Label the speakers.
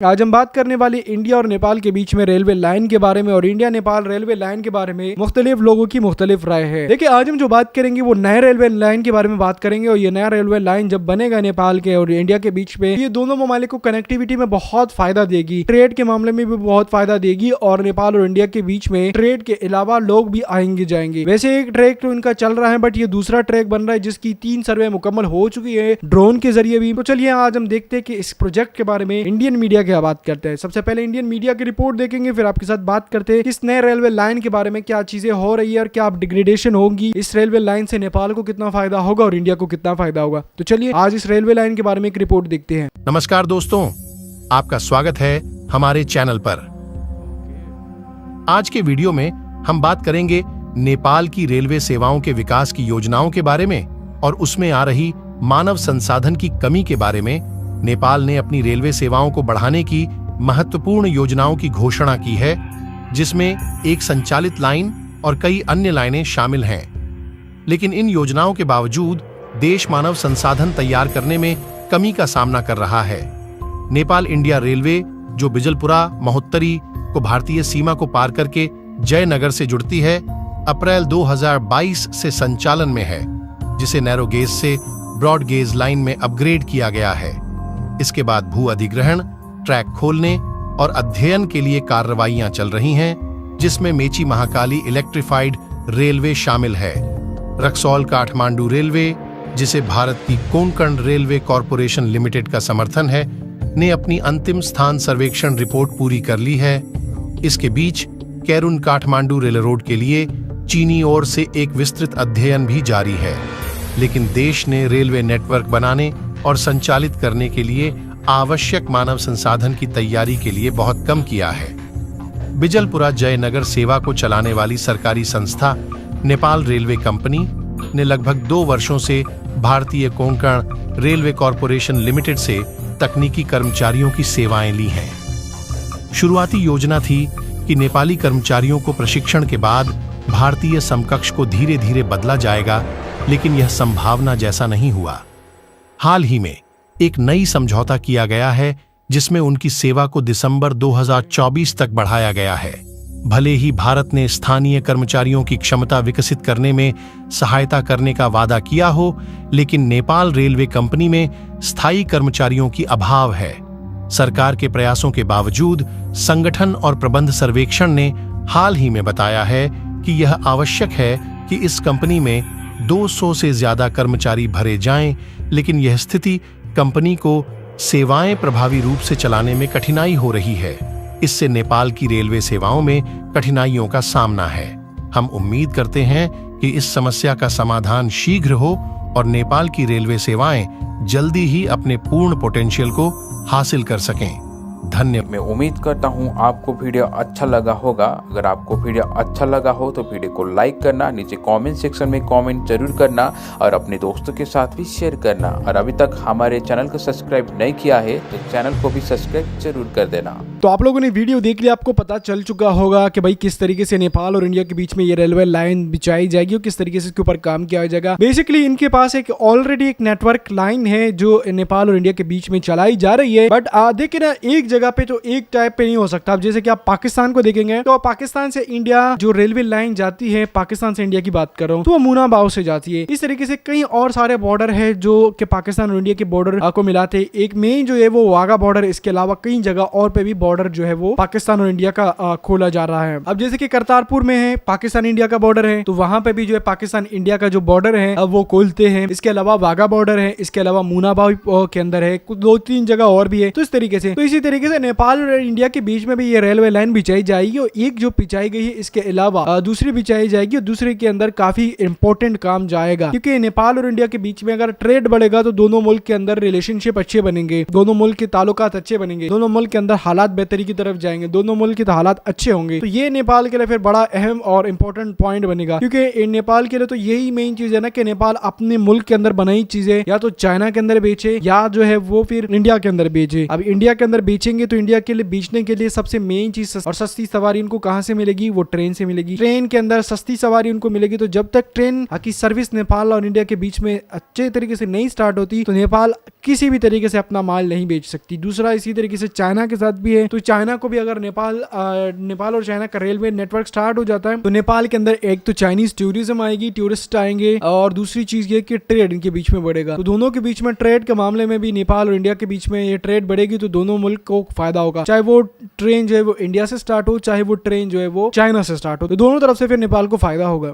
Speaker 1: आज हम बात करने वाले इंडिया और नेपाल के बीच में रेलवे लाइन के बारे में और इंडिया नेपाल रेलवे लाइन के बारे में मुख्तलिफ लोगों की मुख्तलिफ राय है। देखिए, आज हम जो बात करेंगे वो नए रेलवे लाइन के बारे में बात करेंगे और ये नया रेलवे लाइन जब बनेगा नेपाल के और इंडिया के बीच में, ये दोनों ममालिक को कनेक्टिविटी में बहुत फायदा देगी, ट्रेड के मामले में भी बहुत फायदा देगी और नेपाल और इंडिया के बीच में ट्रेड के अलावा लोग भी आएंगे जाएंगे। वैसे एक ट्रैक तो इनका चल रहा है, बट ये दूसरा ट्रैक बन रहा है जिसकी 3 सर्वे मुकम्मल हो चुकी है ड्रोन के जरिए भी। तो चलिए आज हम देखते हैं कि इस प्रोजेक्ट के बारे में इंडियन मीडिया क्या बात करते हैं। सबसे पहले इंडियन मीडिया की रिपोर्ट देखेंगे, फिर आपके साथ बात करते हैं इस नए रेलवे लाइन के बारे में, क्या चीजें हो रही है और क्या डिग्रेडेशन होगी, इस रेलवे लाइन से नेपाल को कितना फायदा होगा और इंडिया को कितना फायदा होगा। तो चलिए आज इस रेलवे लाइन के बारे में एक रिपोर्ट देखते हैं।
Speaker 2: नमस्कार दोस्तों, आपका स्वागत है हमारे चैनल पर। आज के वीडियो में हम बात करेंगे नेपाल की रेलवे सेवाओं के विकास की योजनाओं के बारे में और उसमें आ रही मानव संसाधन की कमी के बारे में। नेपाल ने अपनी रेलवे सेवाओं को बढ़ाने की महत्वपूर्ण योजनाओं की घोषणा की है, जिसमें एक संचालित लाइन और कई अन्य लाइनें शामिल हैं। लेकिन इन योजनाओं के बावजूद देश मानव संसाधन तैयार करने में कमी का सामना कर रहा है। नेपाल इंडिया रेलवे, जो बिजलपुरा महोत्तरी को भारतीय सीमा को पार करके जयनगर से जुड़ती है, अप्रैल 2022 से संचालन में है, जिसे नैरो गेज से ब्रॉड गेज लाइन में अपग्रेड किया गया है। इसके बाद भू अधिग्रहण, ट्रैक खोलने और अध्ययन के लिए कार्रवाइयां चल रही हैं, जिसमें मेची महाकाली इलेक्ट्रिफाइड रेलवे शामिल है। रक्सौल काठमांडू रेलवे, जिसे भारत की कोंकण रेलवे कॉरपोरेशन लिमिटेड का समर्थन है, ने अपनी अंतिम स्थान सर्वेक्षण रिपोर्ट पूरी कर ली है। इसके बीच कैरून काठमांडू रेल रोड के लिए चीनी ओर से एक विस्तृत अध्ययन भी जारी है। लेकिन देश ने रेलवे नेटवर्क बनाने और संचालित करने के लिए आवश्यक मानव संसाधन की तैयारी के लिए बहुत कम किया है। बिजलपुरा जयनगर सेवा को चलाने वाली सरकारी संस्था नेपाल रेलवे कंपनी ने लगभग 2 वर्षों से भारतीय कोंकण रेलवे कॉरपोरेशन लिमिटेड से तकनीकी कर्मचारियों की सेवाएं ली हैं। शुरुआती योजना थी कि नेपाली कर्मचारियों को प्रशिक्षण के बाद भारतीय समकक्ष को धीरे धीरे बदला जाएगा, लेकिन यह संभावना जैसा नहीं हुआ। हाल ही में एक नई समझौता किया गया है, जिसमें उनकी सेवा को दिसंबर 2024 तक बढ़ाया गया है। भले ही भारत ने स्थानीय कर्मचारियों की क्षमता विकसित करने में सहायता करने का वादा किया हो, लेकिन नेपाल रेलवे कंपनी में स्थायी कर्मचारियों की अभाव है। सरकार के प्रयासों के बावजूद संगठन और प्रबंध सर्वेक्षण ने हाल ही में बताया है कि यह आवश्यक है कि इस कंपनी में 200 से ज्यादा कर्मचारी भरे जाएं, लेकिन यह स्थिति कंपनी को सेवाएं प्रभावी रूप से चलाने में कठिनाई हो रही है। इससे नेपाल की रेलवे सेवाओं में कठिनाइयों का सामना है। हम उम्मीद करते हैं कि इस समस्या का समाधान शीघ्र हो और नेपाल की रेलवे सेवाएं जल्दी ही अपने पूर्ण पोटेंशियल को हासिल कर सकें। धन्यवाद।
Speaker 3: मैं उम्मीद करता हूँ आपको वीडियो अच्छा लगा होगा। अगर आपको वीडियो अच्छा लगा हो तो वीडियो को लाइक करना, नीचे कमेंट सेक्शन में कमेंट जरूर करना और अपने दोस्तों के साथ भी शेयर करना। और अभी तक हमारे चैनल को सब्सक्राइब नहीं किया है तो चैनल को भी सब्सक्राइब जरूर कर देना।
Speaker 1: तो आप लोगों ने वीडियो देख लिया, आपको पता चल चुका होगा कि भाई किस तरीके से नेपाल और इंडिया के बीच में ये रेलवे लाइन बिछाई जाएगी और किस तरीके से इसके ऊपर काम किया जाएगा। बेसिकली इनके पास एक ऑलरेडी एक नेटवर्क लाइन है जो नेपाल और इंडिया के बीच में चलाई जा रही है। बट देखिए ना, एक जगह पे तो एक टाइप पे नहीं हो सकता। अब जैसे कि आप पाकिस्तान को देखेंगे तो पाकिस्तान से इंडिया जो रेलवे लाइन जाती है, पाकिस्तान से इंडिया की बात कर रहा हूँ, तो वो मुना बाव से जाती है। इस तरीके से कई और सारे बॉर्डर है जो कि पाकिस्तान और इंडिया के बॉर्डर को मिलाते हैं। एक मेन जो है वो वाघा बॉर्डर, इसके अलावा कई जगह और पे भी बॉर्डर जो है वो पाकिस्तान और इंडिया का खोला जा रहा है। अब जैसे कि करतारपुर में है पाकिस्तान इंडिया का बॉर्डर है, तो वहां पे भी जो है पाकिस्तान इंडिया का जो बॉर्डर है अब वो खोलते हैं। इसके अलावा वाघा बॉर्डर है, इसके अलावा मुना बाव के अंदर है, कुछ 2-3 जगह और भी है। तो इस तरीके से, तो इसी तरीके से नेपाल और इंडिया के बीच में भी ये रेलवे लाइन बिछाई जाएगी और एक जो बिछाई गई है इसके अलावा दूसरी बिछाई जाएगी और दूसरे के अंदर काफी इंपॉर्टेंट काम जाएगा, क्योंकि नेपाल और इंडिया के बीच में अगर ट्रेड बढ़ेगा तो दोनों मुल्क के अंदर रिलेशनशिप अच्छे बनेंगे, दोनों मुल्क के ताल्लुकात अच्छे बनेंगे, दोनों मुल्क के अंदर हालात बेहतरी की तरफ जाएंगे, दोनों मुल्क के हालात अच्छे होंगे। तो ये नेपाल के लिए फिर बड़ा अहम और इंपॉर्टेंट पॉइंट बनेगा, क्योंकि नेपाल के लिए तो यही मेन चीज है ना कि नेपाल अपने मुल्क के अंदर बनाई चीजें या तो चाइना के अंदर बेचे या जो है वो फिर इंडिया के अंदर बेचे। अब इंडिया के अंदर बेचेंगे देखेंगे तो इंडिया के लिए बेचने के लिए सबसे मेन चीज और सस्ती सवारी उनको कहां से मिलेगी, वो ट्रेन से मिलेगी। ट्रेन के अंदर सस्ती सवारी उनको मिलेगी। तो जब तक ट्रेन की सर्विस नेपाल और इंडिया के बीच में अच्छे तरीके से नहीं स्टार्ट होती तो नेपाल किसी भी तरीके से अपना माल नहीं बेच सकती। दूसरा इसी तरीके से चाइना के साथ भी है। तो चाइना को भी अगर नेपाल और चाइना का रेलवे नेटवर्क स्टार्ट हो जाता है तो नेपाल के अंदर एक तो चाइनीज टूरिज्म आएगी, टूरिस्ट आएंगे, और दूसरी चीज ये कि ट्रेड इनके बीच में बढ़ेगा। तो दोनों के बीच में ट्रेड के मामले में भी नेपाल और इंडिया के बीच में ये ट्रेड बढ़ेगी तो दोनों मुल्क को फायदा होगा। चाहे वो ट्रेन जो है वो इंडिया से स्टार्ट हो, चाहे वो ट्रेन जो है वो चाइना से स्टार्ट हो, तो दोनों तरफ से फिर नेपाल को फायदा होगा।